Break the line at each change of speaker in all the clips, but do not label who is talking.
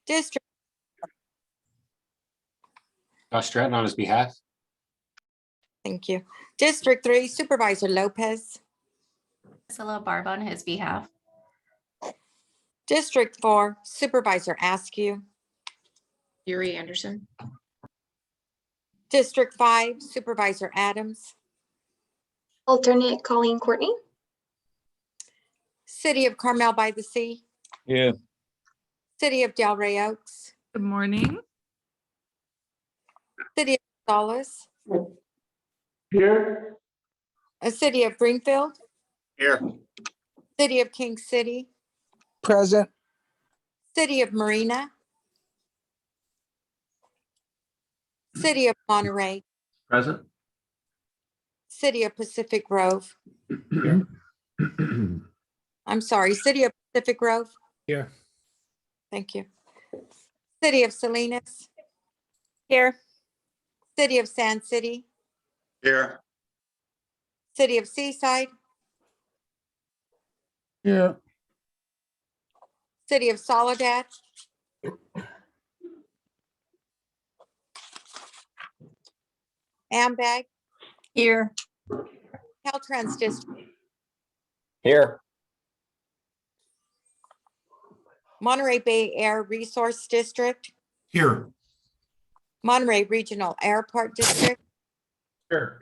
District,
Stratton on his behalf.
thank you. District 3, Supervisor Lopez.
Priscilla Barb on his behalf.
District 4, Supervisor Askew.
Yuri Anderson.
District 5, Supervisor Adams.
Alternate Colleen Courtney.
City of Carmel by the Sea.
Yeah.
City of Delray Oaks.
Good morning.
City of Gonzales.
Here.
A City of Greenfield.
Here.
City of King City.
Present.
City of Marina. City of Monterey.
Present.
City of Pacific Grove. I'm sorry, City of Pacific Grove.
Here.
Thank you. City of Salinas.
Here.
City of Sand City.
Here.
City of Seaside.
Yeah.
City of Soledad. Ambag.
Here.
Caltrans District.
Here.
Monterey Bay Air Resource District.
Here.
Monterey Regional Airport District.
Here.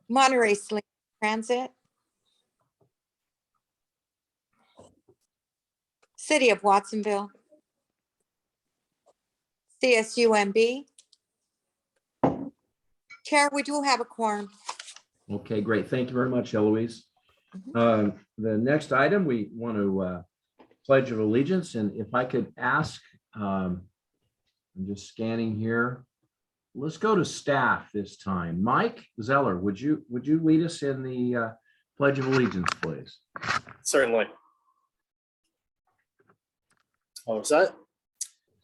Monterey Salinas Transit. City of Watsonville. CSUMB. Chair, we do have a quorum.
Okay, great. Thank you very much, Eloise. The next item, we want to pledge of allegiance. And if I could ask, I'm just scanning here. Let's go to staff this time. Mike Zeller, would you lead us in the pledge of allegiance, please?
Certainly. All set.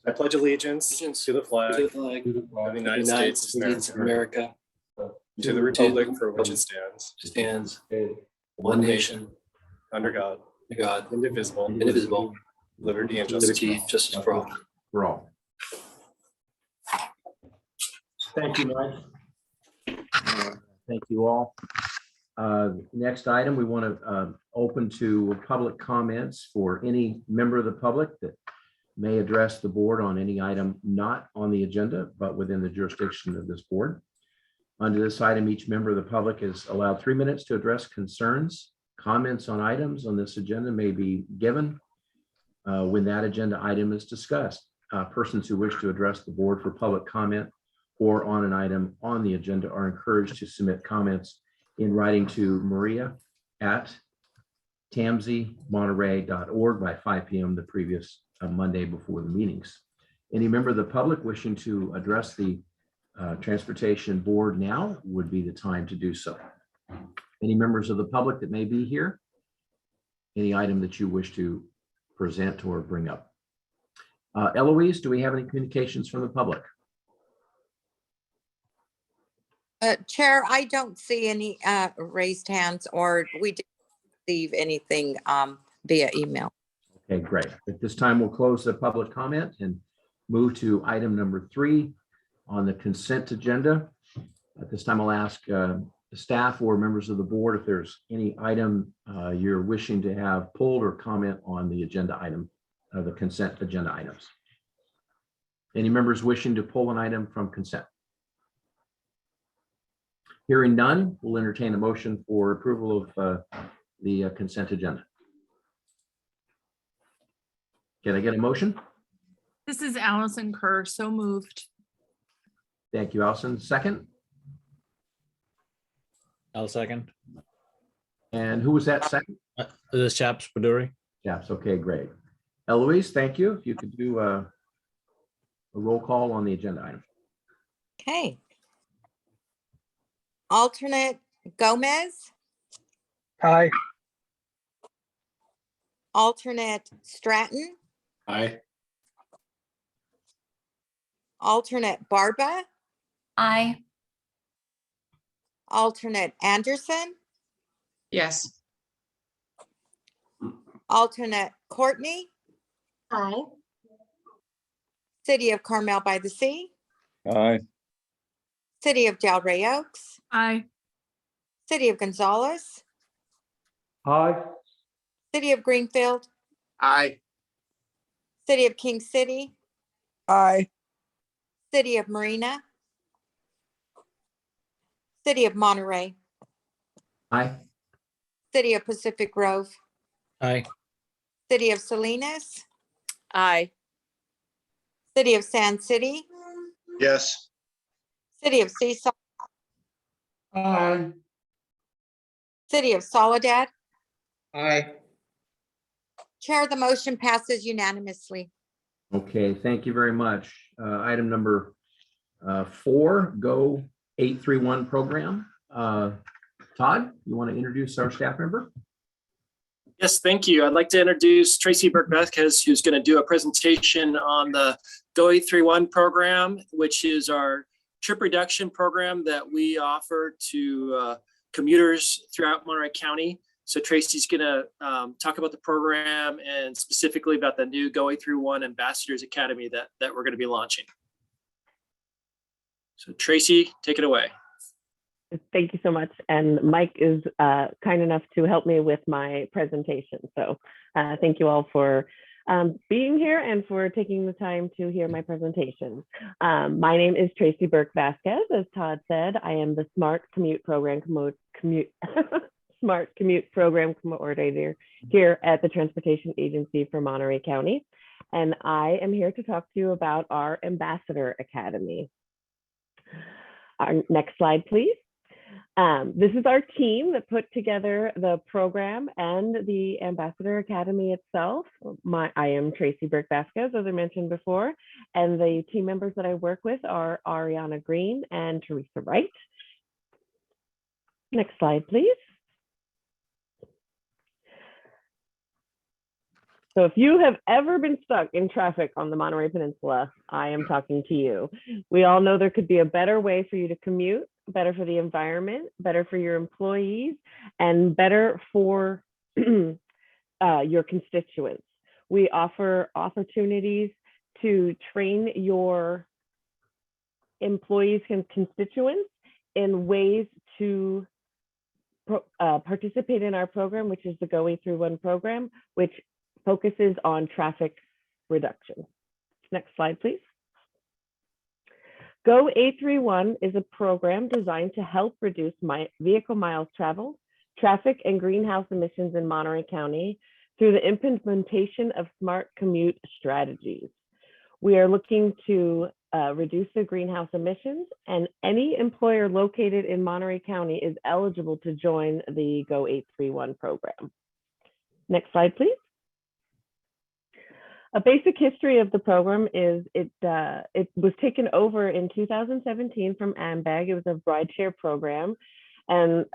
I pledge allegiance to the flag of the United States of America, and to the republic for which it stands, one nation, under God, indivisible, liberty and justice for all.
For all. Thank you, Mike. Thank you all. Next item, we want to open to public comments for any member of the public that may address the board on any item not on the agenda, but within the jurisdiction of this board. Under this item, each member of the public is allowed 3 minutes to address concerns. Comments on items on this agenda may be given when that agenda item is discussed. Persons who wish to address the board for public comment or on an item on the agenda are encouraged to submit comments in writing to Maria at tamcmonterey.org by 5 p.m. the previous Monday before the meetings. Any member of the public wishing to address the Transportation Board now would be the time to do so. Any members of the public that may be here? Any item that you wish to present or bring up? Eloise, do we have any communications from the public?
Chair, I don't see any raised hands, or we didn't receive anything via email.
Okay, great. At this time, we'll close the public comment and move to item number 3 on the consent agenda. At this time, I'll ask the staff or members of the board if there's any item you're wishing to have pulled or comment on the agenda item, the consent agenda items. Any members wishing to pull an item from consent? Hearing none, we'll entertain a motion for approval of the consent agenda. Can I get a motion?
This is Allison Kerr, so moved.
Thank you, Allison. Second?
I'll second.
And who was that second?
This chap's Paduri.
Yes, okay, great. Eloise, thank you. If you could do a roll call on the agenda item.
Okay. Alternate Gomez.
Aye.
Alternate Stratton.
Aye.
Alternate Barba.
Aye.
Alternate Anderson.
Yes.
Alternate Courtney.
Aye.
City of Carmel by the Sea,
Aye.
City of Del Rey Oaks,
Aye.
City of Gonzales,
Aye.
City of Greenfield,
Aye.
City of King City,
Aye.
City of Marina, City of Monterey,
Aye.
City of Pacific Grove,
Aye.
City of Salinas,
Aye.
City of Sand City,
Yes.
City of Seaside,
Aye.
City of Soledad.
Aye.
Chair, the motion passes unanimously.
Okay, thank you very much. Item number 4, Go 831 program. Todd, you want to introduce our staff member?
Yes, thank you. I'd like to introduce Tracy Burke-Vasquez, who's going to do a presentation on the Go 831 program, which is our trip reduction program that we offer to commuters throughout Monterey County. So Tracy's going to talk about the program and specifically about the new Go 831 Ambassadors Academy that we're going to be launching. So Tracy, take it away.
Thank you so much. And Mike is kind enough to help me with my presentation. So thank you all for being here and for taking the time to hear my presentation. My name is Tracy Burke-Vasquez. As Todd said, I am the Smart Commute Program Smart Commute Program Coordinator here at the Transportation Agency for Monterey County. And I am here to talk to you about our Ambassador Academy. Our next slide, please. This is our team that put together the program and the Ambassador Academy itself. I am Tracy Burke-Vasquez, as I mentioned before, and the team members that I work with are Ariana Green and Teresa Wright. Next slide, please. So if you have ever been stuck in traffic on the Monterey Peninsula, I am talking to you. We all know there could be a better way for you to commute, better for the environment, better for your employees, and better for your constituents. We offer opportunities to train your employees and constituents in ways to participate in our program, which is the Go 831 program, which focuses on traffic reduction. Next slide, please. Go 831 is a program designed to help reduce vehicle miles traveled, traffic and greenhouse emissions in Monterey County through the implementation of smart commute strategies. We are looking to reduce the greenhouse emissions, and any employer located in Monterey County is eligible to join the Go 831 program. Next slide, please. A basic history of the program is it was taken over in 2017 from AMBAG. It was a rideshare program, and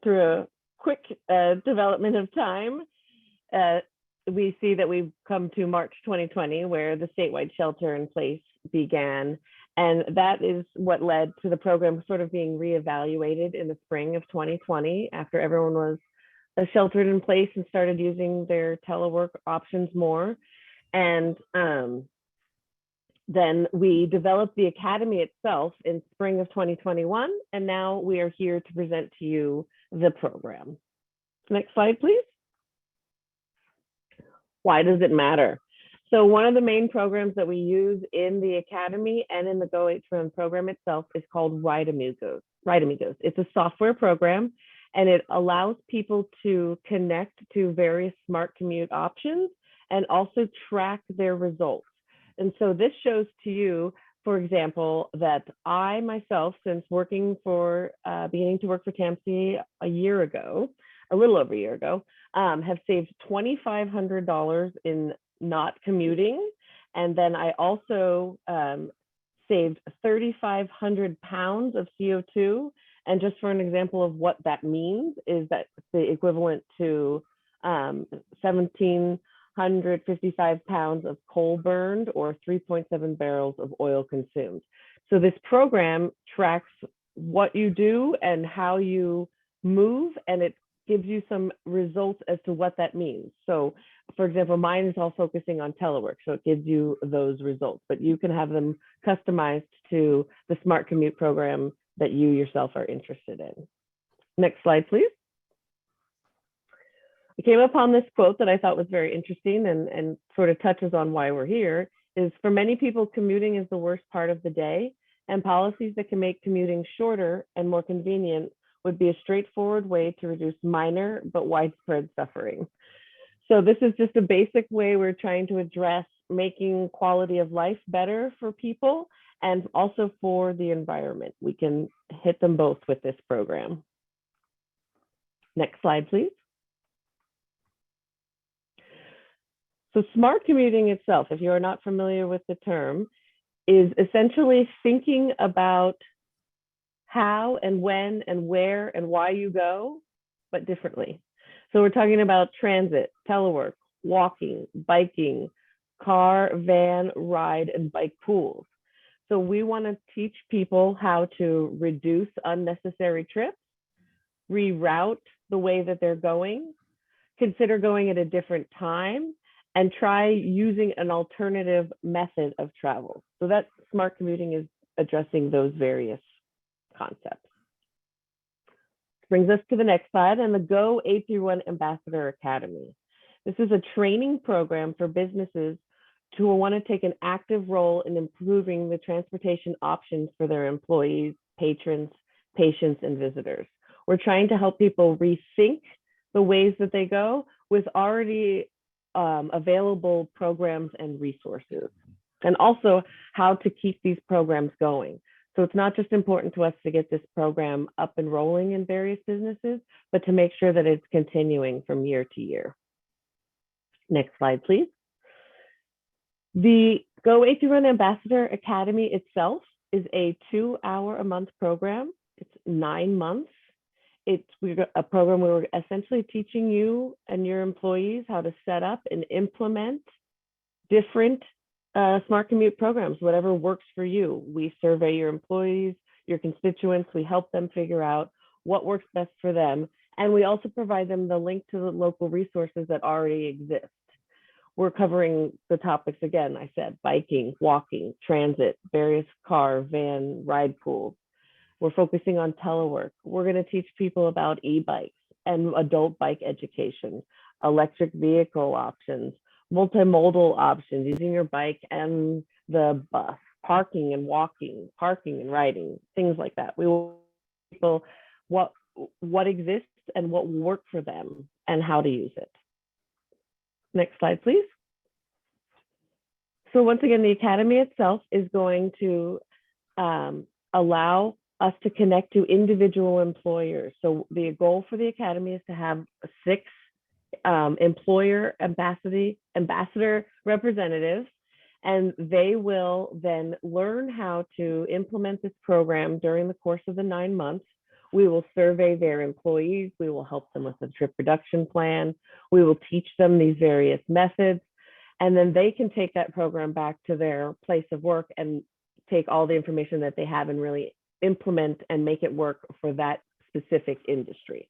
through a quick development of time, we see that we've come to March 2020, where the statewide shelter in place began, and that is what led to the program sort of being reevaluated in the spring of 2020 after everyone was sheltered in place and started using their telework options more. And then we developed the Academy itself in spring of 2021, and now we are here to present to you the program. Next slide, please. Why does it matter? So one of the main programs that we use in the Academy and in the Go 831 program itself is called Ride Amigos. It's a software program, and it allows people to connect to various smart commute options and also track their results. And so this shows to you, for example, that I myself, since beginning to work for TAMC a little over a year ago, have saved $2,500 in not commuting. And then I also saved 3,500 pounds of CO2. And just for an example of what that means is that the equivalent to 1,755 pounds of coal burned or 3.7 barrels of oil consumed. So this program tracks what you do and how you move, and it gives you some results as to what that means. So for example, mine is all focusing on telework, so it gives you those results, but you can have them customized to the smart commute program that you yourself are interested in. Next slide, please. I came upon this quote that I thought was very interesting and sort of touches on why we're here, is for many people, commuting is the worst part of the day, and policies that can make commuting shorter and more convenient would be a straightforward way to reduce minor but widespread suffering. So this is just a basic way we're trying to address making quality of life better for people and also for the environment. We can hit them both with this program. Next slide, please. So smart commuting itself, if you are not familiar with the term, is essentially thinking about how and when and where and why you go, but differently. So we're talking about transit, telework, walking, biking, car, van, ride, and bike pools. So we want to teach people how to reduce unnecessary trips, reroute the way that they're going, consider going at a different time, and try using an alternative method of travel. So that smart commuting is addressing those various concepts. Brings us to the next slide and the Go 831 Ambassador Academy. This is a training program for businesses who want to take an active role in improving the transportation options for their employees, patrons, patients, and visitors. We're trying to help people rethink the ways that they go with already available programs and resources, and also how to keep these programs going. So it's not just important to us to get this program up and rolling in various businesses, but to make sure that it's continuing from year to year. Next slide, please. The Go 831 Ambassador Academy itself is a 2-hour-a-month program. It's 9 months. It's a program where we're essentially teaching you and your employees how to set up and implement different smart commute programs, whatever works for you. We survey your employees, your constituents, we help them figure out what works best for them. And we also provide them the link to the local resources that already exist. We're covering the topics again, I said, biking, walking, transit, various car, van, ride pools. We're focusing on telework. We're going to teach people about e-bikes and adult bike education, electric vehicle options, multimodal options, using your bike and the bus, parking and walking, parking and riding, things like that. We will teach people what exists and what will work for them and how to use it. Next slide, please. So once again, the Academy itself is going to allow us to connect to individual employers. So the goal for the Academy is to have 6 employer ambassador representatives, and they will then learn how to implement this program during the course of the 9 months. We will survey their employees. We will help them with a trip reduction plan. We will teach them these various methods, and then they can take that program back to their place of work and take all the information that they have and really implement and make it work for that specific industry.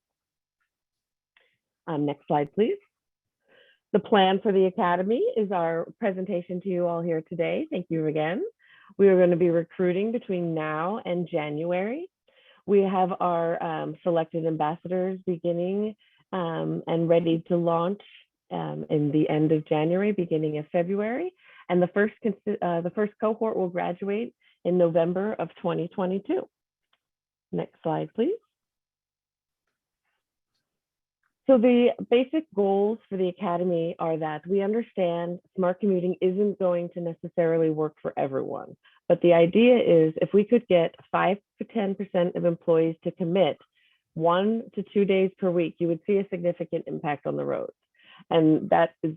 Next slide, please. The plan for the Academy is our presentation to you all here today. Thank you again. We are going to be recruiting between now and January. We have our selected ambassadors beginning and ready to launch in the end of January, beginning of February. And the first cohort will graduate in November of 2022. Next slide, please. So the basic goals for the Academy are that we understand smart commuting isn't going to necessarily work for everyone. But the idea is if we could get 5 to 10% of employees to commit 1 to 2 days per week, you would see a significant impact on the roads. And that is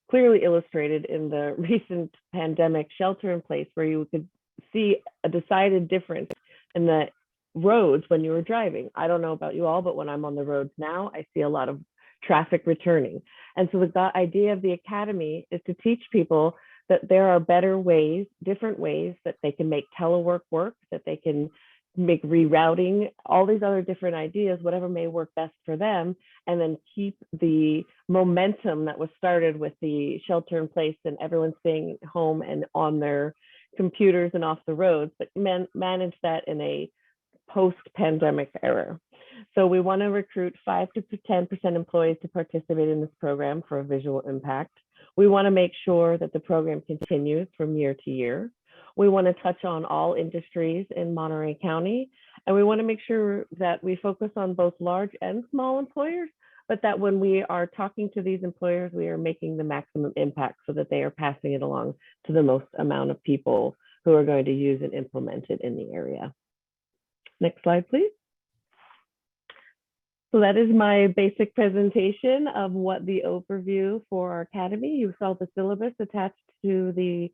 clearly illustrated in the recent pandemic shelter in place, where you could see a decided difference in the roads when you were driving. I don't know about you all, but when I'm on the roads now, I see a lot of traffic returning. And so the idea of the Academy is to teach people that there are better ways, different ways that they can make telework work, that they can make rerouting, all these other different ideas, whatever may work best for them, and then keep the momentum that was started with the shelter in place and everyone staying home and on their computers and off the roads, but manage that in a post-pandemic era. So we want to recruit 5 to 10% employees to participate in this program for a visual impact. We want to make sure that the program continues from year to year. We want to touch on all industries in Monterey County, and we want to make sure that we focus on both large and small employers, but that when we are talking to these employers, we are making the maximum impact so that they are passing it along to the most amount of people who are going to use and implement it in the area. Next slide, please. So that is my basic presentation of what the overview for our academy. You saw the syllabus attached to the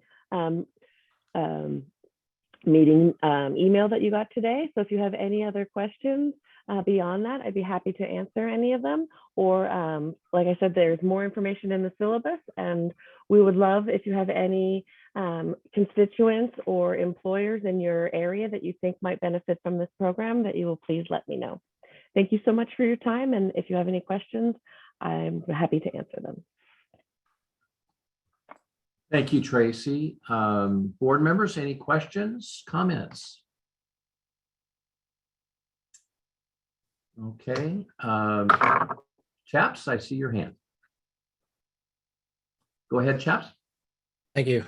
meeting email that you got today. So if you have any other questions beyond that, I'd be happy to answer any of them. Or like I said, there's more information in the syllabus, and we would love if you have any constituents or employers in your area that you think might benefit from this program, that you will please let me know. Thank you so much for your time. And if you have any questions, I'm happy to answer them.
Thank you, Tracy. Board members, any questions, comments? Okay. Chaps, I see your hand. Go ahead, Chaps.
Thank you.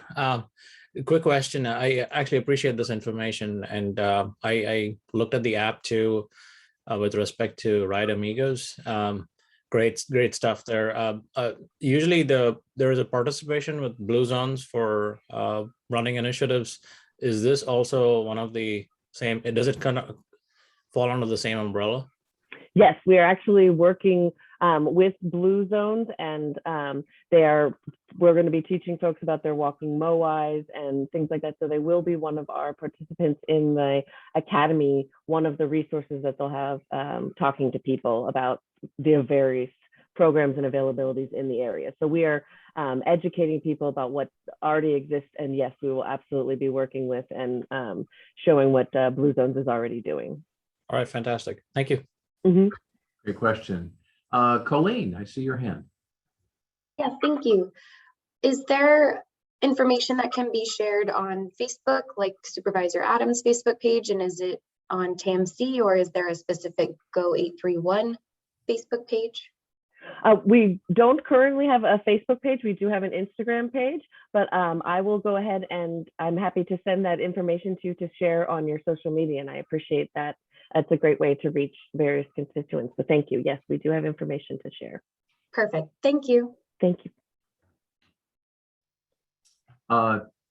Quick question. I actually appreciate this information, and I looked at the app too with respect to Ride Amigos. Great stuff there. Usually there is a participation with Blue Zones for running initiatives. Is this also one of the same? Does it kind of fall under the same umbrella?
Yes, we are actually working with Blue Zones, and we're going to be teaching folks about their walking moais and things like that. So they will be one of our participants in the academy, one of the resources that they'll have talking to people about the various programs and availabilities in the area. So we are educating people about what already exists, and yes, we will absolutely be working with and showing what Blue Zones is already doing.
All right, fantastic. Thank you.
Mm-hmm.
Great question. Colleen, I see your hand.
Yeah, thank you. Is there information that can be shared on Facebook, like Supervisor Adams' Facebook page, and is it on TAMC, or is there a specific Go 831 Facebook page?
We don't currently have a Facebook page. We do have an Instagram page, but I will go ahead and I'm happy to send that information to you to share on your social media, and I appreciate that. That's a great way to reach various constituents. So thank you. Yes, we do have information to share.
Perfect. Thank you.
Thank you.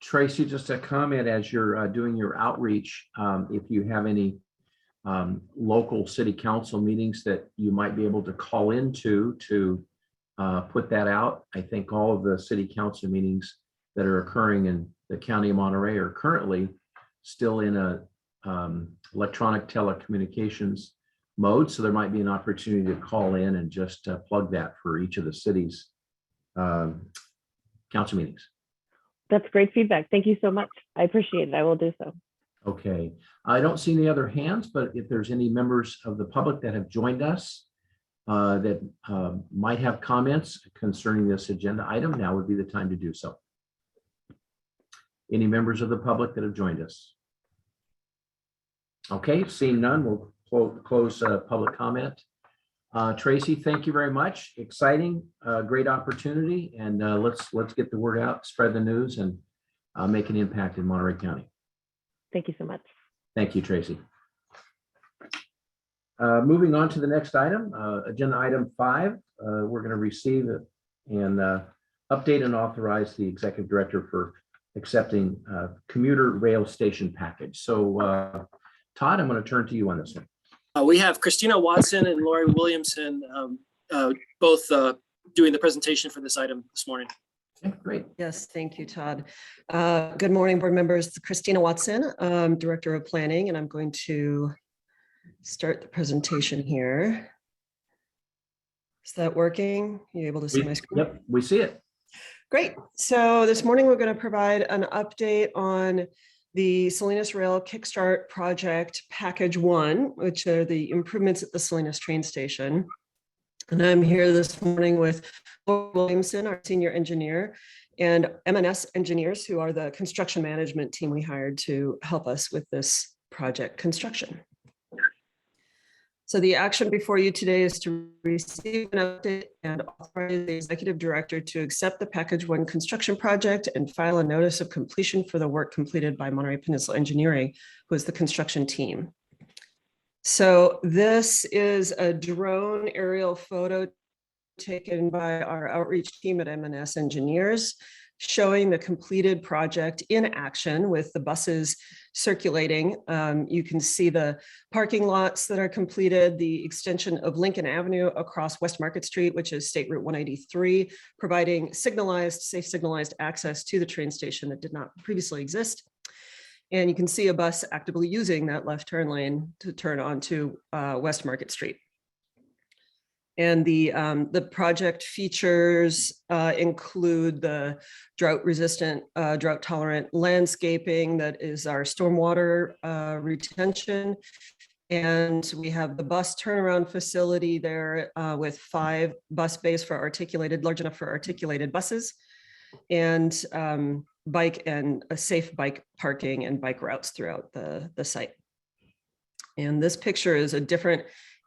Tracy, just a comment as you're doing your outreach, if you have any local city council meetings that you might be able to call into to put that out. I think all of the city council meetings that are occurring in the county of Monterey are currently still in a electronic telecommunications mode. So there might be an opportunity to call in and just plug that for each of the city's council meetings.
That's great feedback. Thank you so much. I appreciate it. I will do so.
Okay. I don't see any other hands, but if there's any members of the public that have joined us that might have comments concerning this agenda item, now would be the time to do so. Any members of the public that have joined us? Okay, seeing none, we'll close public comment. Tracy, thank you very much. Exciting, great opportunity, and let's get the word out, spread the news, and make an impact in Monterey County.
Thank you so much.
Thank you, Tracy. Moving on to the next item, agenda item 5. We're going to receive and update and authorize the executive director for accepting commuter rail station package. So Todd, I'm going to turn to you on this one.
We have Christina Watson and Lori Williamson both doing the presentation for this item this morning.
Okay, great.
Yes, thank you, Todd. Good morning, board members. Christina Watson, Director of Planning, and I'm going to start the presentation here. Is that working? You able to see my screen?
Yep, we see it.
Great. So this morning, we're going to provide an update on the Salinas Rail Kickstart project package 1, which are the improvements at the Salinas train station. And I'm here this morning with Lori Williamson, our senior engineer, and M&S engineers, who are the construction management team we hired to help us with this project construction. So the action before you today is to receive an update and authorize the executive director to accept the package 1 construction project and file a notice of completion for the work completed by Monterey Peninsula Engineering, who is the construction team. So this is a drone aerial photo taken by our outreach team at M&S Engineers, showing the completed project in action with the buses circulating. You can see the parking lots that are completed, the extension of Lincoln Avenue across West Market Street, which is State Route 183, providing safe signalized access to the train station that did not previously exist. And you can see a bus actively using that left turn lane to turn onto West Market Street. And the project features include the drought-resistant, drought-tolerant landscaping that is our stormwater retention. And we have the bus turnaround facility there with 5 bus bays large enough for articulated buses, and bike and a safe bike parking and bike routes throughout the site. And this picture is a different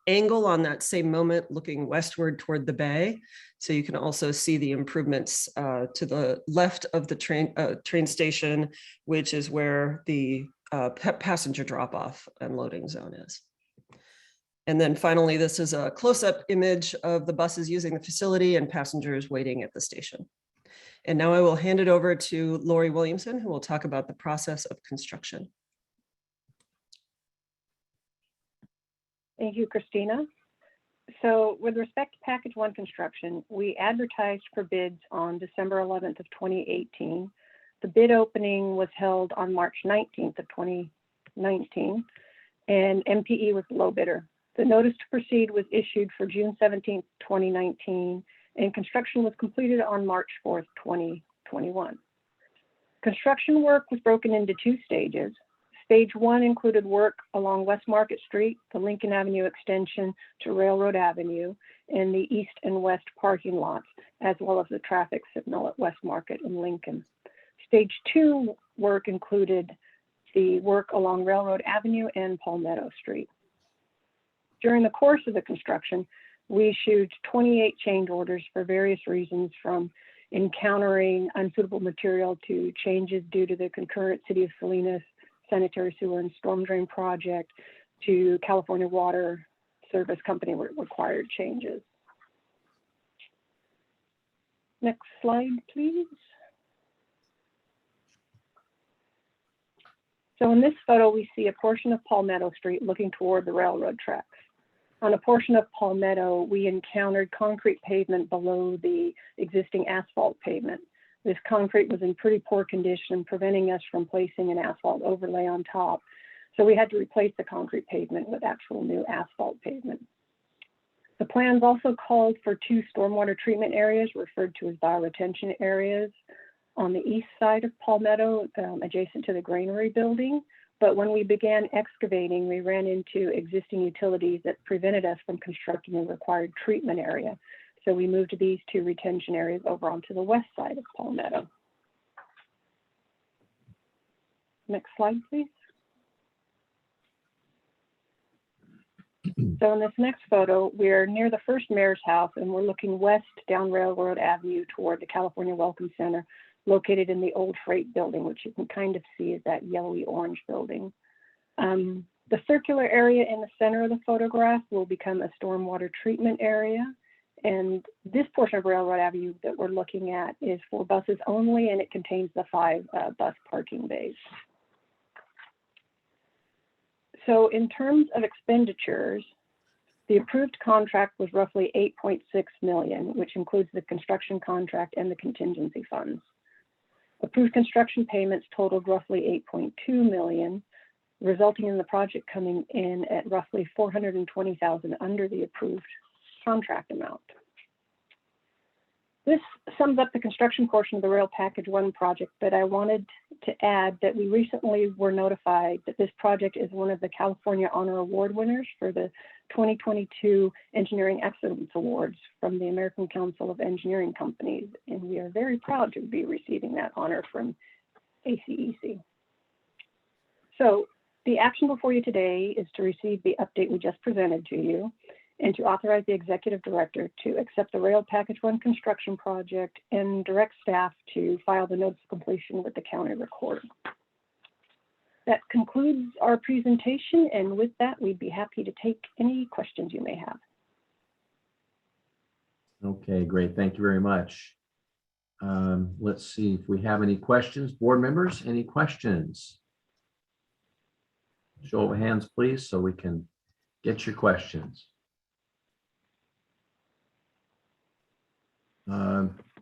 angle on that same moment, looking westward toward the bay. So you can also see the improvements to the left of the train station, which is where the passenger drop-off and loading zone is. And then finally, this is a close-up image of the buses using the facility and passengers waiting at the station. And now I will hand it over to Lori Williamson, who will talk about the process of construction.
Thank you, Christina. So with respect to package 1 construction, we advertised for bids on December 11th of 2018. The bid opening was held on March 19th of 2019, and MPE was the low bidder. The notice to proceed was issued for June 17th, 2019, and construction was completed on March 4th, 2021. Construction work was broken into 2 stages. Stage 1 included work along West Market Street, the Lincoln Avenue extension to Railroad Avenue, and the east and west parking lots, as well as the traffic signal at West Market and Lincoln. Stage 2 work included the work along Railroad Avenue and Palmetto Street. During the course of the construction, we issued 28 change orders for various reasons, from encountering unsuitable material to changes due to the concurrent City of Salinas sanitary sewer and storm drain project to California Water Service Company required changes. Next slide, please. So in this photo, we see a portion of Palmetto Street looking toward the railroad tracks. On a portion of Palmetto, we encountered concrete pavement below the existing asphalt pavement. This concrete was in pretty poor condition, preventing us from placing an asphalt overlay on top. So we had to replace the concrete pavement with actual new asphalt pavement. The plans also called for 2 stormwater treatment areas, referred to as bioretention areas, on the east side of Palmetto, adjacent to the granary building. But when we began excavating, we ran into existing utilities that prevented us from constructing a required treatment area. So we moved these 2 retention areas over onto the west side of Palmetto. Next slide, please. So in this next photo, we're near the first mayor's house, and we're looking west down Railroad Avenue toward the California Welcome Center, located in the old freight building, which you can kind of see is that yellowy orange building. The circular area in the center of the photograph will become a stormwater treatment area. And this portion of Railroad Avenue that we're looking at is for buses only, and it contains the 5 bus parking bays. So in terms of expenditures, the approved contract was roughly $8.6 million, which includes the construction contract and the contingency funds. Approved construction payments totaled roughly $8.2 million, resulting in the project coming in at roughly $420,000 under the approved contract amount. This sums up the construction portion of the Rail Package 1 project, but I wanted to add that we recently were notified that this project is one of the California Honor Award winners for the 2022 Engineering Excellence Awards from the American Council of Engineering Companies, and we are very proud to be receiving that honor from ACEC. So the action before you today is to receive the update we just presented to you and to authorize the executive director to accept the Rail Package 1 construction project and direct staff to file the notice of completion with the county recorder. That concludes our presentation, and with that, we'd be happy to take any questions you may have.
Okay, great. Thank you very much. Let's see if we have any questions. Board members, any questions? Show of hands, please, so we can get your questions.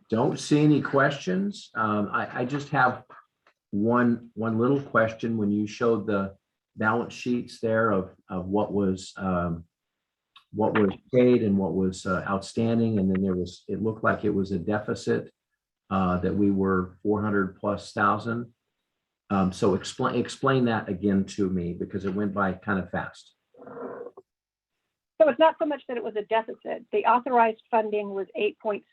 Don't see any questions. I just have one little question. When you showed the balance sheets there of what was paid and what was outstanding, and then it looked like it was a deficit that we were 400,000+. So explain that again to me, because it went by kind of fast.
So it's not so much that it was a deficit. The authorized funding was 8.6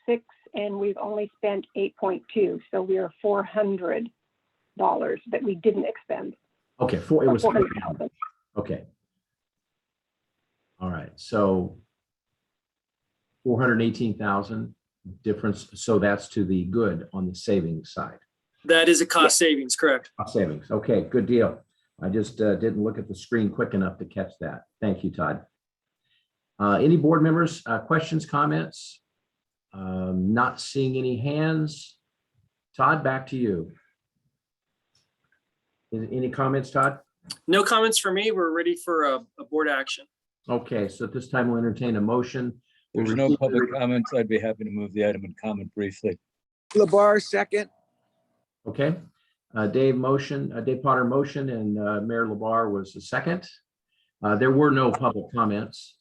and we've only spent 8.2. So we are $400 that we didn't expend.
Okay, it was
400,000.
Okay. All right, so 418,000 difference. So that's to the good on the savings side.
That is a cost savings, correct?
Cost savings. Okay, good deal. I just didn't look at the screen quick enough to catch that. Thank you, Todd. Any board members, questions, comments? Not seeing any hands. Todd, back to you. Any comments, Todd?
No comments for me. We're ready for a board action.
Okay, so at this time we'll entertain a motion.
There's no public comments. I'd be happy to move the item and comment briefly.
Labar, second.
Okay, Dave Potter motion, and Mayor Labar was the second. There were no public comments.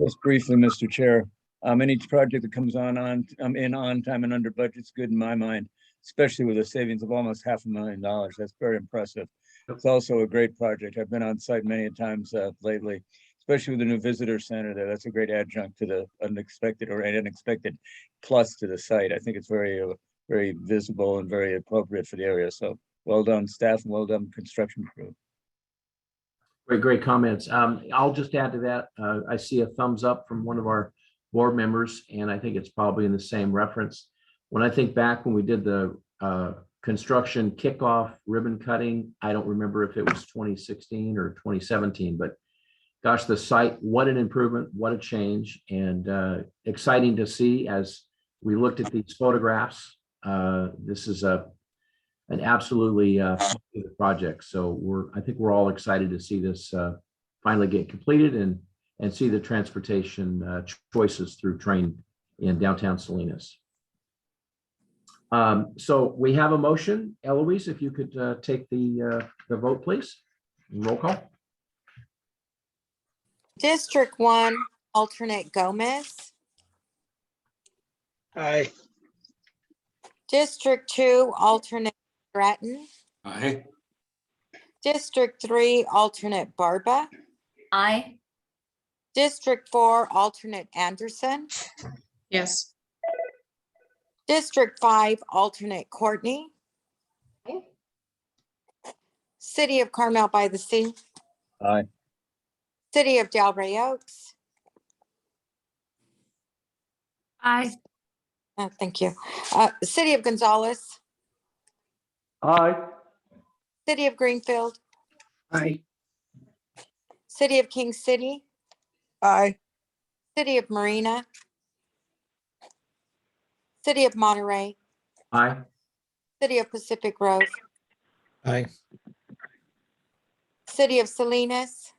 Just briefly, Mr. Chair, any project that comes on time and under budget's good in my mind, especially with a savings of almost $500,000. That's very impressive. It's also a great project. I've been on site many times lately, especially with the new visitor center there. That's a great adjunct to the unexpected plus to the site. I think it's very, very visible and very appropriate for the area. So well done, staff, and well done, construction crew.
Great comments. I'll just add to that. I see a thumbs up from one of our board members, and I think it's probably in the same reference. When I think back when we did the construction kickoff ribbon cutting, I don't remember if it was 2016 or 2017, but gosh, the site, what an improvement, what a change, and exciting to see as we looked at these photographs. This is an absolutely popular project. So I think we're all excited to see this finally get completed and see the transportation choices through train in downtown Salinas. So we have a motion. Eloise, if you could take the vote, please. Roll call.
District 1, alternate Gomez.
Aye.
District 2, alternate Stratton.
Aye.
District 3, alternate Barba.
Aye.
District 4, alternate Anderson.
Yes.
District 5, alternate Courtney. City of Carmel by the Sea.
Aye.
City of Delray Oaks.
Aye.
Thank you. City of Gonzales.
Aye.
City of Greenfield.
Aye.
City of King City.
Aye.
City of Marina. City of Monterey.
Aye.
City of Pacific Grove.
Aye.
City of Salinas.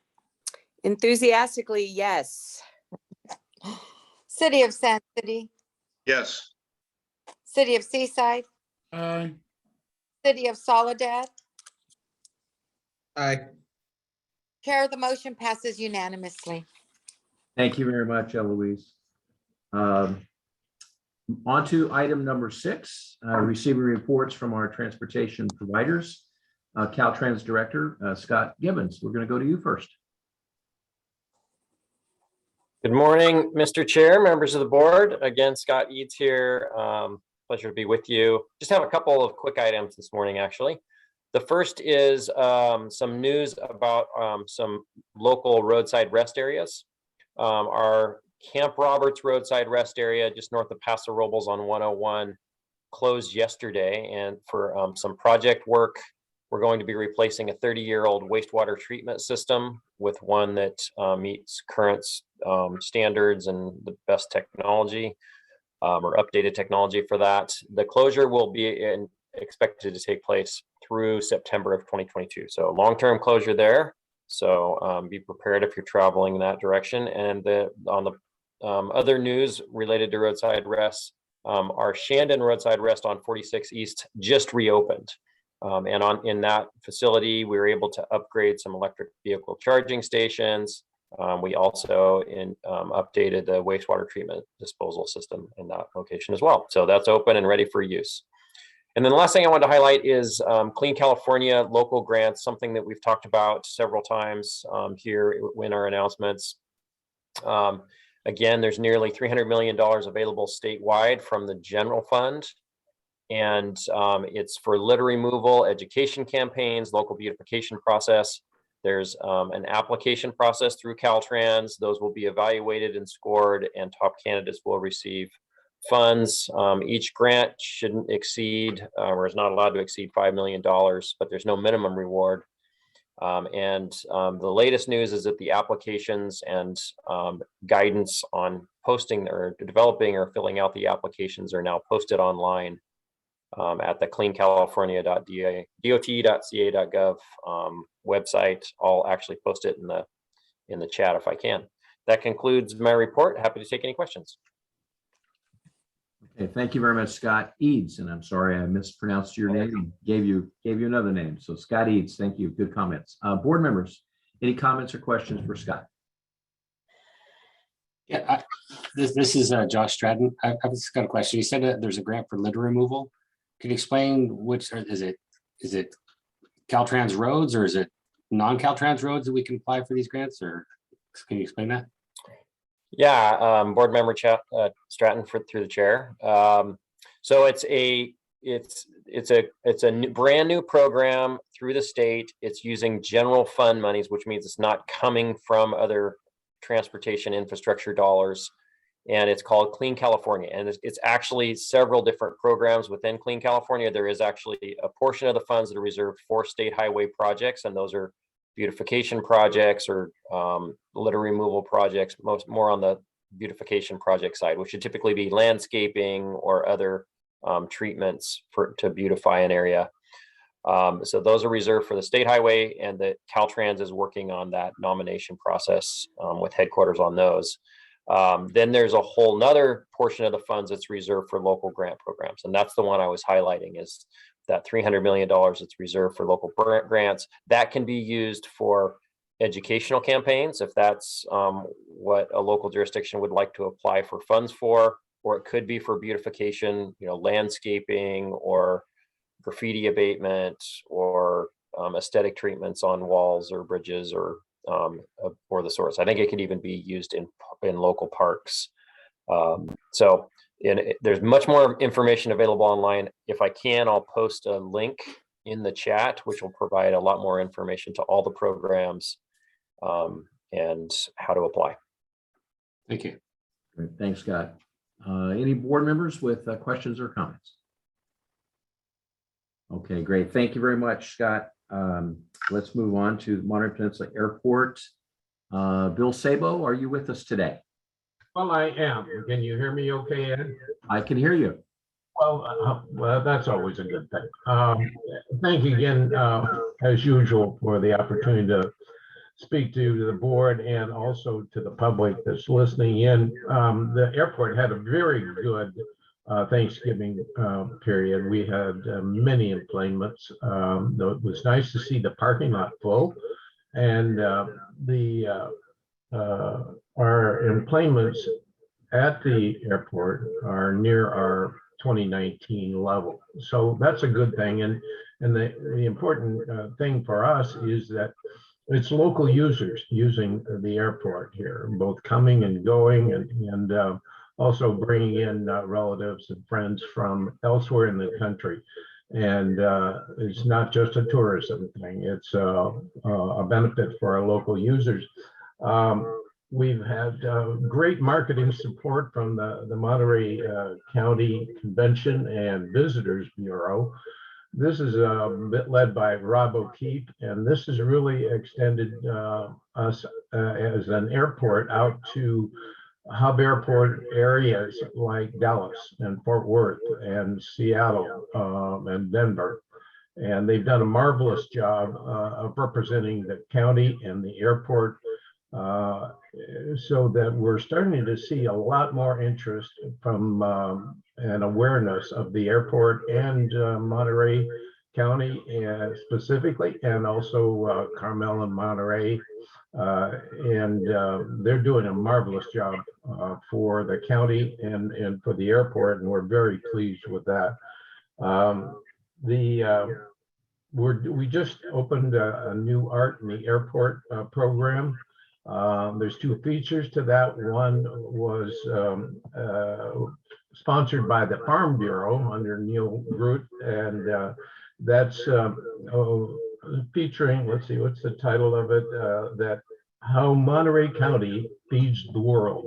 Enthusiastically, yes.
City of San City.
Yes.
City of Seaside.
Aye.
City of Soledad.
Aye.
Chair, the motion passes unanimously.
Thank you very much, Eloise. On to item number 6, receiving reports from our transportation providers. Caltrans Director, Scott Gibbons, we're going to go to you first.
Good morning, Mr. Chair, members of the board. Again, Scott Eads here. Pleasure to be with you. Just have a couple of quick items this morning, actually. The first is some news about some local roadside rest areas. Our Camp Roberts roadside rest area just north of Paso Robles on 101 closed yesterday, and for some project work, we're going to be replacing a 30-year-old wastewater treatment system with one that meets current standards and the best technology or updated technology for that. The closure will be expected to take place through September of 2022. So long-term closure there. So be prepared if you're traveling in that direction. And on the other news related to roadside rest, our Shandon roadside rest on 46 East just reopened. And in that facility, we were able to upgrade some electric vehicle charging stations. We also updated the wastewater treatment disposal system in that location as well. So that's open and ready for use. And then the last thing I wanted to highlight is Clean California local grants, something that we've talked about several times here in our announcements. Again, there's nearly $300 million available statewide from the general fund. And it's for litter removal, education campaigns, local beautification process. There's an application process through Caltrans. Those will be evaluated and scored, and top candidates will receive funds. Each grant shouldn't exceed or is not allowed to exceed $5 million, but there's no minimum reward. The latest news is that the applications and guidance on posting or developing or filling out the applications are now posted online at the cleancalifornia.dot.ca.gov website. I'll actually post it in the chat if I can. That concludes my report. Happy to take any questions.
Okay, thank you very much, Scott Eads. And I'm sorry I mispronounced your name and gave you another name. So Scott Eads, thank you. Good comments. Board members, any comments or questions for Scott?
Yeah, this is Josh Stratton. I've just got a question. You said that there's a grant for litter removal. Can you explain which is it Caltrans roads or is it non-Caltrans roads that we can apply for these grants, or can you explain that?
Yeah, board member Stratton through the chair. So it's a brand new program through the state. It's using general fund monies, which means it's not coming from other transportation infrastructure dollars. And it's called Clean California. And it's actually several different programs within Clean California. There is actually a portion of the funds that are reserved for state highway projects, and those are beautification projects or litter removal projects, more on the beautification project side, which would typically be landscaping or other treatments to beautify an area. So those are reserved for the state highway, and that Caltrans is working on that nomination process with headquarters on those. Then there's a whole nother portion of the funds that's reserved for local grant programs. And that's the one I was highlighting, is that $300 million that's reserved for local grants. That can be used for educational campaigns, if that's what a local jurisdiction would like to apply for funds for, or it could be for beautification, landscaping or graffiti abatement or aesthetic treatments on walls or bridges or the sorts. I think it could even be used in local parks. There's much more information available online. If I can, I'll post a link in the chat, which will provide a lot more information to all the programs and how to apply.
Thank you.
Great. Thanks, Scott. Any board members with questions or comments? Okay, great. Thank you very much, Scott. Let's move on to Monterey Peninsula Airport. Bill Sabo, are you with us today?
Well, I am. Can you hear me okay, Ed?
I can hear you.
Well, that's always a good thing. Thank you again, as usual, for the opportunity to speak to the board and also to the public that's listening in. The airport had a very good Thanksgiving period. We had many enplanements. It was nice to see the parking lot full, and our enplanements at the airport are near our 2019 level. So that's a good thing. And the important thing for us is that it's local users using the airport here, both coming and going, and also bringing in relatives and friends from elsewhere in the country. And it's not just a tourism thing, it's a benefit for our local users. We've had great marketing support from the Monterey County Convention and Visitors Bureau. This is a bit led by Rob O'Keefe, and this has really extended us as an airport out to hub airport areas like Dallas and Fort Worth and Seattle and Denver. And they've done a marvelous job of representing the county and the airport, so that we're starting to see a lot more interest from and awareness of the airport and Monterey County specifically, and also Carmel and Monterey. They're doing a marvelous job for the county and for the airport, and we're very pleased with that. We just opened a new Art in the Airport program. There's two features to that. One was sponsored by the Farm Bureau under Neil Groot, and that's featuring, let's see, what's the title of it? That How Monterey County Feeds the World.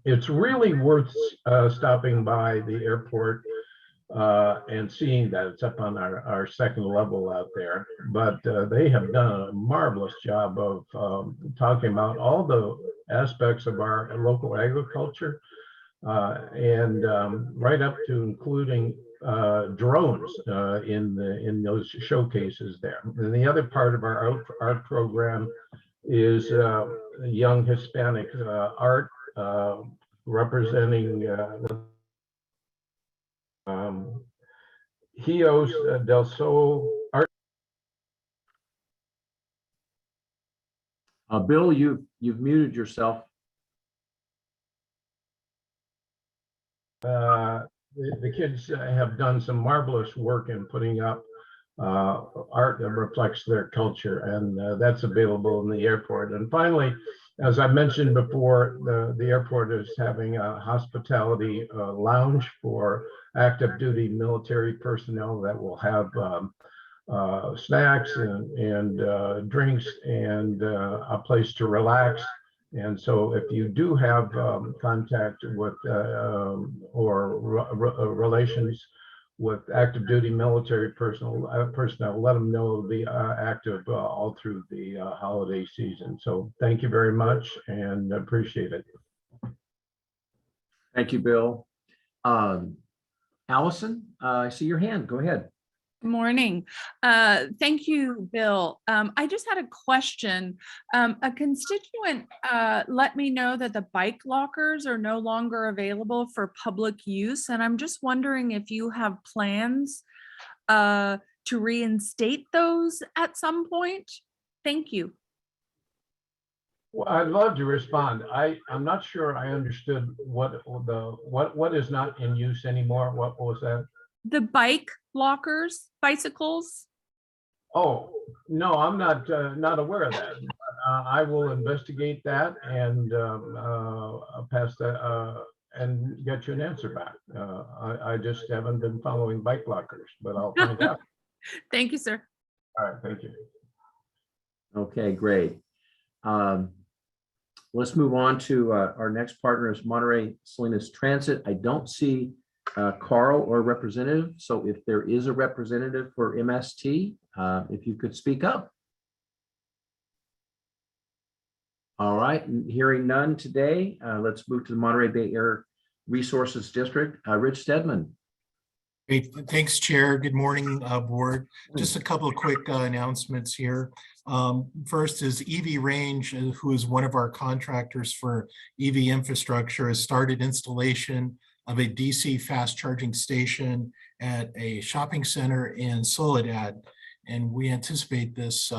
It's really worth stopping by the airport and seeing that. It's up on our second level out there. But they have done a marvelous job of talking about all the aspects of our local agriculture, and right up to including drones in those showcases there. And the other part of our art program is young Hispanic art representing Hios del Sol art.
Bill, you've muted yourself.
The kids have done some marvelous work in putting up art that reflects their culture, and that's available in the airport. And finally, as I mentioned before, the airport is having a hospitality lounge for active duty military personnel that will have snacks and drinks and a place to relax. And so if you do have contact with or relations with active duty military personnel, let them know it'll be active all through the holiday season. So thank you very much and appreciate it.
Thank you, Bill. Allison, I see your hand. Go ahead.
Good morning. Thank you, Bill. I just had a question. A constituent let me know that the bike lockers are no longer available for public use, and I'm just wondering if you have plans to reinstate those at some point. Thank you.
Well, I'd love to respond. I'm not sure I understood what is not in use anymore. What was that?
The bike lockers, bicycles.
Oh, no, I'm not aware of that. I will investigate that and pass that and get you an answer back. I just haven't been following bike lockers, but I'll find out.
Thank you, sir.
All right, thank you.
Okay, great. Let's move on to our next partner is Monterey Salinas Transit. I don't see Carl or representative. So if there is a representative for MST, if you could speak up. All right, hearing none today, let's move to the Monterey Bay Area Resources District. Rich Stedman.
Great, thanks, Chair. Good morning, Board. Just a couple of quick announcements here. First is EV Range, who is one of our contractors for EV infrastructure, has started installation of a DC fast charging station at a shopping center in Soledad. And we anticipate this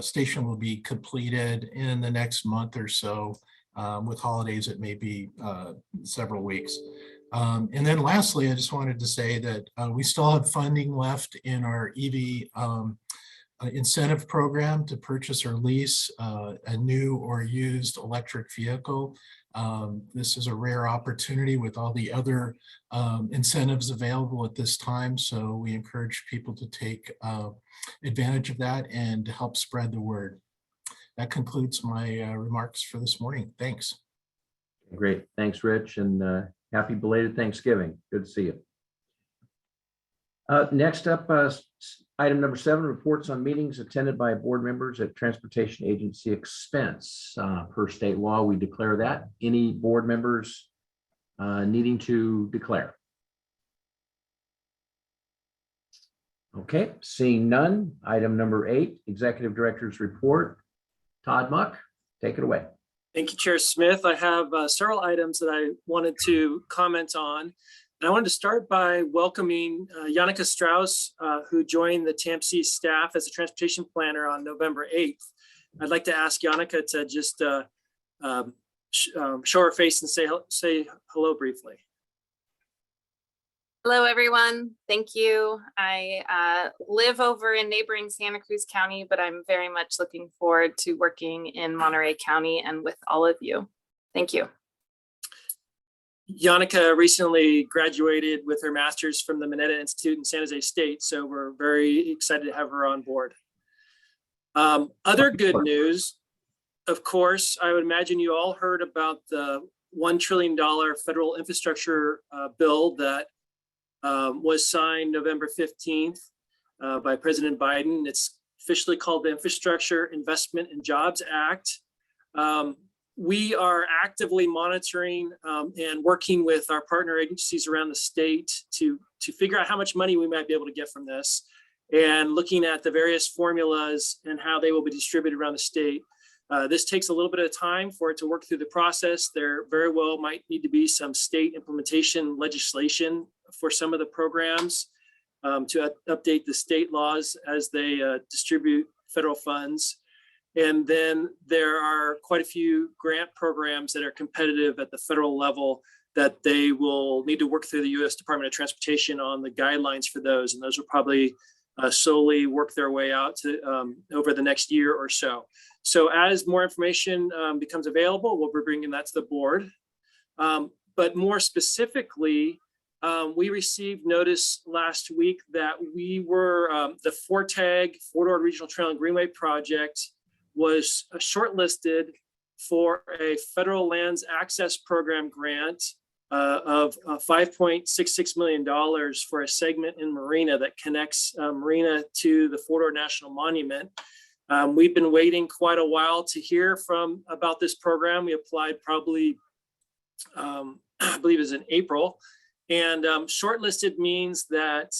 station will be completed in the next month or so. With holidays, it may be several weeks. And then lastly, I just wanted to say that we still have funding left in our EV incentive program to purchase or lease a new or used electric vehicle. This is a rare opportunity with all the other incentives available at this time. So we encourage people to take advantage of that and to help spread the word. That concludes my remarks for this morning. Thanks.
Great. Thanks, Rich, and happy belated Thanksgiving. Good to see you. Next up, item number 7, reports on meetings attended by board members at transportation agency expense. Per state law, we declare that. Any board members needing to declare? Okay, seeing none. Item number 8, executive director's report. Todd Muck, take it away.
Thank you, Chair Smith. I have several items that I wanted to comment on. And I wanted to start by welcoming Yannicka Strauss, who joined the TAMC staff as a transportation planner on November 8th. I'd like to ask Yannicka to just show her face and say hello briefly.
Hello, everyone. Thank you. I live over in neighboring Santa Cruz County, but I'm very much looking forward to working in Monterey County and with all of you. Thank you.
Yannicka recently graduated with her master's from the Monterey Institute in San Jose State, so we're very excited to have her on board. Other good news, of course, I would imagine you all heard about the $1 trillion federal infrastructure bill that was signed November 15th by President Biden. It's officially called the Infrastructure Investment and Jobs Act. We are actively monitoring and working with our partner agencies around the state to figure out how much money we might be able to get from this, and looking at the various formulas and how they will be distributed around the state. This takes a little bit of time for it to work through the process. There very well might need to be some state implementation legislation for some of the programs to update the state laws as they distribute federal funds. And then there are quite a few grant programs that are competitive at the federal level that they will need to work through the U.S. Department of Transportation on the guidelines for those. And those will probably slowly work their way out to over the next year or so. So as more information becomes available, we'll be bringing that to the board. But more specifically, we received notice last week that we were, the four-door regional trail and greenway project was shortlisted for a federal lands access program grant of $5.66 million for a segment in Marina that connects Marina to the Four-Door National Monument. We've been waiting quite a while to hear about this program. We applied probably, I believe it was in April. And shortlisted means that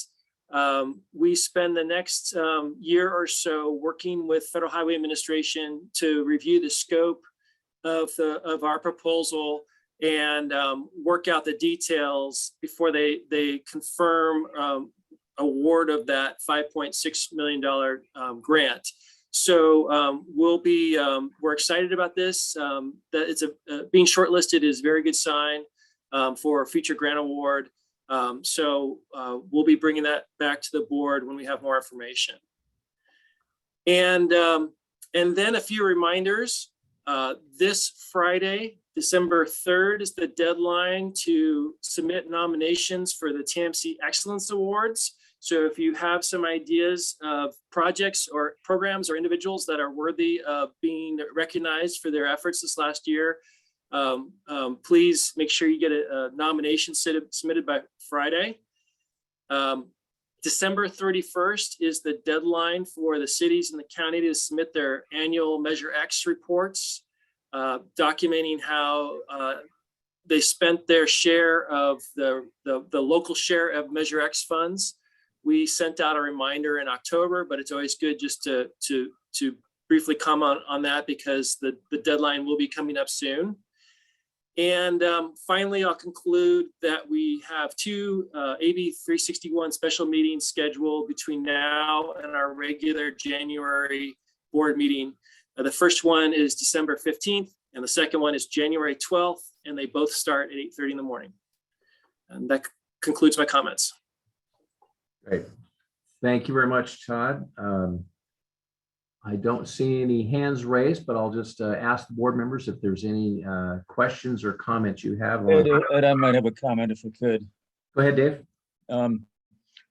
we spend the next year or so working with Federal Highway Administration to review the scope of our proposal and work out the details before they confirm award of that $5.6 million grant. So we're excited about this. That it's being shortlisted is a very good sign for a future grant award. So we'll be bringing that back to the board when we have more information. And then a few reminders. This Friday, December 3rd, is the deadline to submit nominations for the TAMC Excellence Awards. So if you have some ideas of projects or programs or individuals that are worthy of being recognized for their efforts this last year, please make sure you get a nomination submitted by Friday. December 31st is the deadline for the cities and the county to submit their annual Measure X reports, documenting how they spent their share of the local share of Measure X funds. We sent out a reminder in October, but it's always good just to briefly comment on that because the deadline will be coming up soon. And finally, I'll conclude that we have two AB 361 special meetings scheduled between now and our regular January board meeting. The first one is December 15th, And the second one is January 12th, and they both start at 8:30 in the morning. And that concludes my comments.
Great. Thank you very much, Todd. I don't see any hands raised, but I'll just ask the board members if there's any questions or comments you have.
Ed, I might have a comment if I could.
Go ahead, Dave.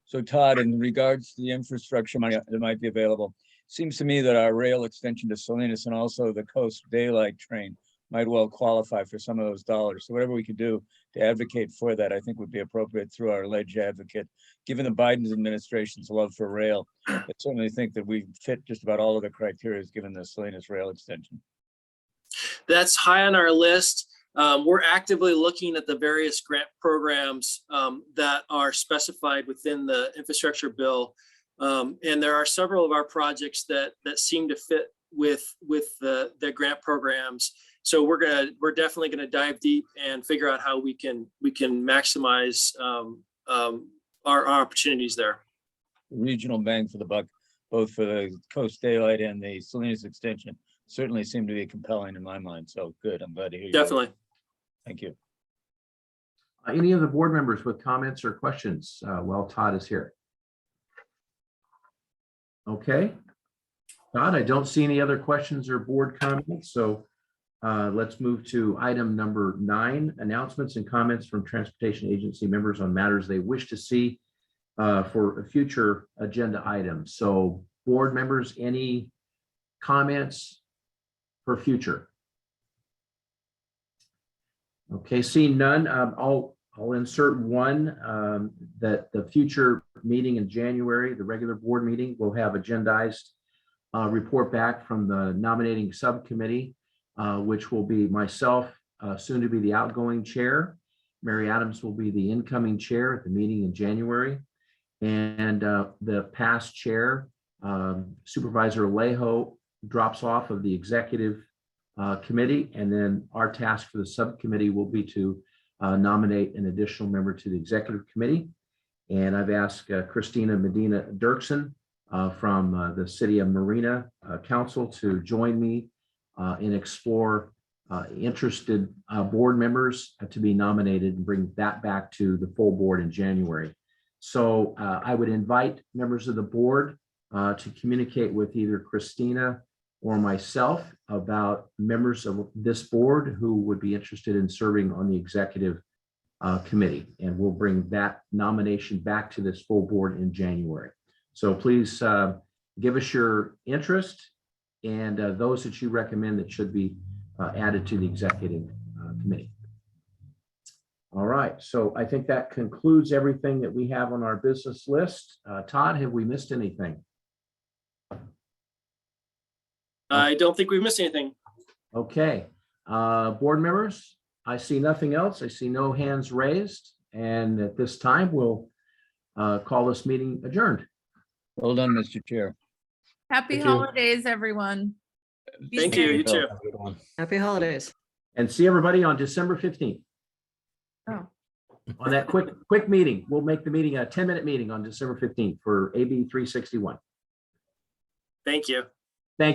So Todd, in regards to the infrastructure money that might be available, seems to me that our rail extension to Salinas and also the Coast Daylight train might well qualify for some of those dollars. So whatever we could do to advocate for that, I think would be appropriate through our ledge advocate. Given the Biden administration's love for rail, I certainly think that we fit just about all of the criteria given the Salinas rail extension.
That's high on our list. We're actively looking at the various grant programs that are specified within the infrastructure bill. And there are several of our projects that seem to fit with the grant programs. So we're definitely gonna dive deep and figure out how we can maximize our opportunities there.
Regional bang for the buck, both for the Coast Daylight and the Salinas extension, certainly seem to be compelling in my mind. So good, I'm glad to hear you.
Definitely.
Thank you.
Any of the board members with comments or questions while Todd is here? Okay. Todd, I don't see any other questions or board comments, so let's move to item number 9, announcements and comments from transportation agency members on matters they wish to see for a future agenda items. So board members, any comments for future? Okay, seeing none, I'll insert one that the future meeting in January, the regular board meeting, will have agendized report back from the nominating subcommittee, which will be myself, soon to be the outgoing chair. Mary Adams will be the incoming chair at the meeting in January. And the past chair, Supervisor Alejo, drops off of the executive committee, and then our task for the subcommittee will be to nominate an additional member to the executive committee. And I've asked Christina Medina Dirksen from the City of Marina Council to join me and explore interested board members to be nominated and bring that back to the full board in January. So I would invite members of the board to communicate with either Christina or myself about members of this board who would be interested in serving on the executive committee. And we'll bring that nomination back to this full board in January. So please give us your interest and those that you recommend that should be added to the executive committee. All right, so I think that concludes everything that we have on our business list. Todd, have we missed anything?
I don't think we've missed anything.
Okay, board members, I see nothing else. I see no hands raised. And at this time, we'll call this meeting adjourned.
Well done, Mr. Chair.
Happy
Thank you.
holidays, everyone. Be
Thank you,
safe.
you too.
Happy holidays.
And see everybody on December 15th.
Oh.
On that quick meeting. We'll make the meeting a 10-minute meeting on December 15th for AB 361.
Thank you.
Thank you.